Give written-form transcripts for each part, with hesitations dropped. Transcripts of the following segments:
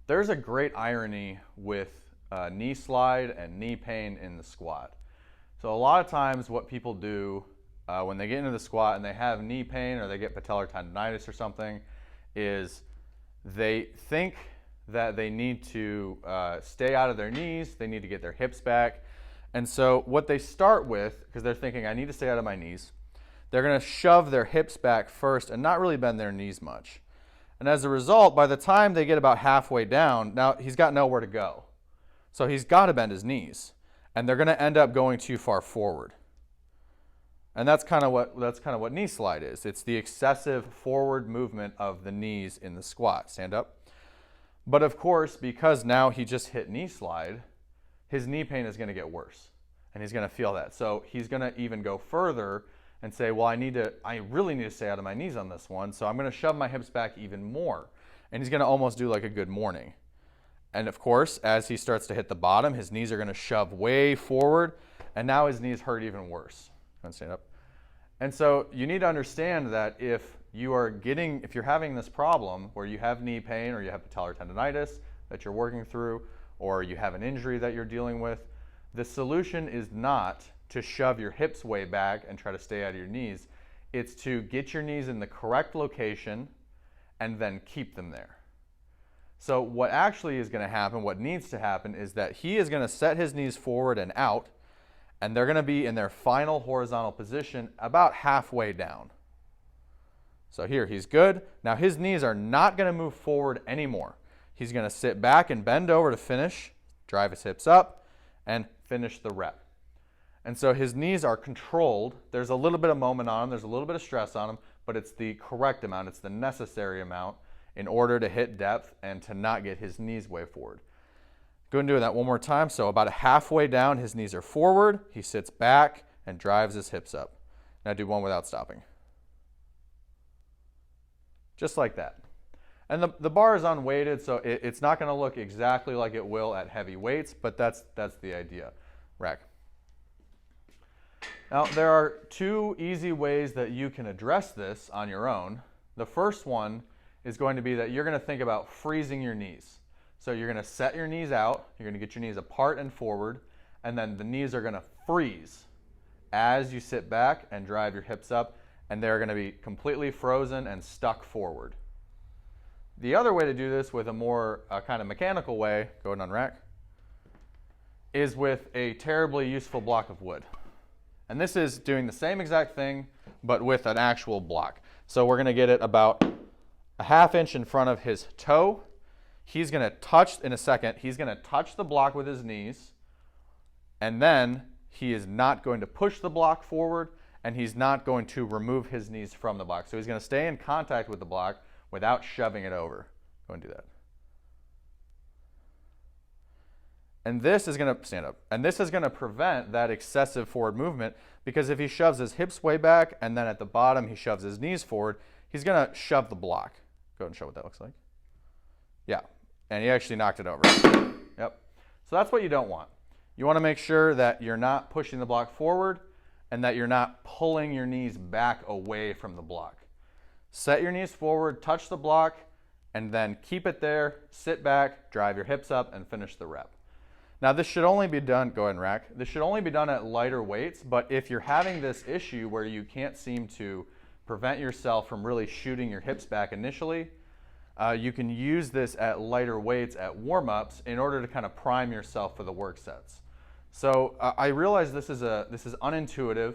There's a great irony with knee slide and knee pain in the squat. So a lot of times what people do when they get into the squat and they have knee pain or they get patellar tendonitis or something is they think that they need to stay out of their knees, they need to get their hips back. And so what they start with, because they're thinking I need to stay out of my knees, they're going to shove their hips back first and not really bend their knees much. And as a result, by the time they get about halfway down, now he's got nowhere to go. So he's got to bend his knees. And they're going to end up going too far forward. And that's kind of what knee slide is. It's the excessive forward movement of the knees in the squat. Stand up. But of course, because now he just hit knee slide, his knee pain is going to get worse. And he's going to feel that. So he's going to even go further and say, well, I really need to stay out of my knees on this one, so I'm going to shove my hips back even more. And he's going to almost do like a good morning. And of course, as he starts to hit the bottom, his knees are going to shove way forward, and now his knees hurt even worse. Go and stand up. And so you need to understand that if you're having this problem where you have knee pain or you have patellar tendonitis that you're working through, or you have an injury that you're dealing with, the solution is not to shove your hips way back and try to stay out of your knees. It's to get your knees in the correct location and then keep them there. So what actually is going to happen, what needs to happen, is that he is going to set his knees forward and out, and they're going to be in their final horizontal position about halfway down. So here, he's good. Now his knees are not going to move forward anymore. He's going to sit back and bend over to finish, drive his hips up, and finish the rep. And so his knees are controlled. There's a little bit of moment on them, there's a little bit of stress on them, but it's the correct amount, it's the necessary amount in order to hit depth and to not get his knees way forward. Go and do that one more time. So about halfway down, his knees are forward, he sits back and drives his hips up. Now do one without stopping. Just like that. And the bar is unweighted, so it's not going to look exactly like it will at heavy weights, but that's the idea. Rack. Now, there are two easy ways that you can address this on your own. The first one is going to be that you're going to think about freezing your knees. So you're going to set your knees out, you're going to get your knees apart and forward, and then the knees are going to freeze as you sit back and drive your hips up, and they're going to be completely frozen and stuck forward. The other way to do this with a more kind of mechanical way, go ahead and unrack, is with a terribly useful block of wood. And this is doing the same exact thing, but with an actual block. So we're going to get it about a ½ inch in front of his toe. He's going to touch, in a second, he's going to touch the block with his knees, and then he is not going to push the block forward, and he's not going to remove his knees from the block. So he's going to stay in contact with the block without shoving it over. Go and do that. And this is going to stand up. And this is going to prevent that excessive forward movement, because if he shoves his hips way back and then at the bottom he shoves his knees forward, he's going to shove the block. Go ahead and show what that looks like. Yeah. And he actually knocked it over. Yep. So that's what you don't want. You want to make sure that you're not pushing the block forward and that you're not pulling your knees back away from the block. Set your knees forward, touch the block, and then keep it there, sit back, drive your hips up, and finish the rep. Now this should only be done, go ahead and rack, this should only be done at lighter weights, but if you're having this issue where you can't seem to prevent yourself from really shooting your hips back initially, you can use this at lighter weights at warm-ups in order to kind of prime yourself for the work sets. So I realize this is unintuitive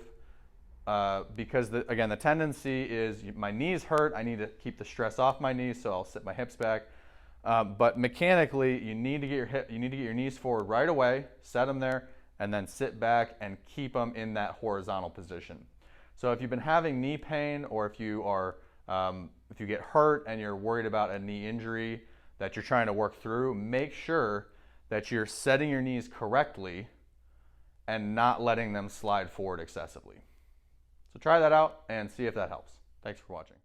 because again, the tendency is my knees hurt, I need to keep the stress off my knees, so I'll sit my hips back. But mechanically, you need to get your knees forward right away, set them there, and then sit back and keep them in that horizontal position. So if you've been having knee pain, or if you get hurt and you're worried about a knee injury that you're trying to work through, make sure that you're setting your knees correctly and not letting them slide forward excessively. So try that out and see if that helps. Thanks for watching.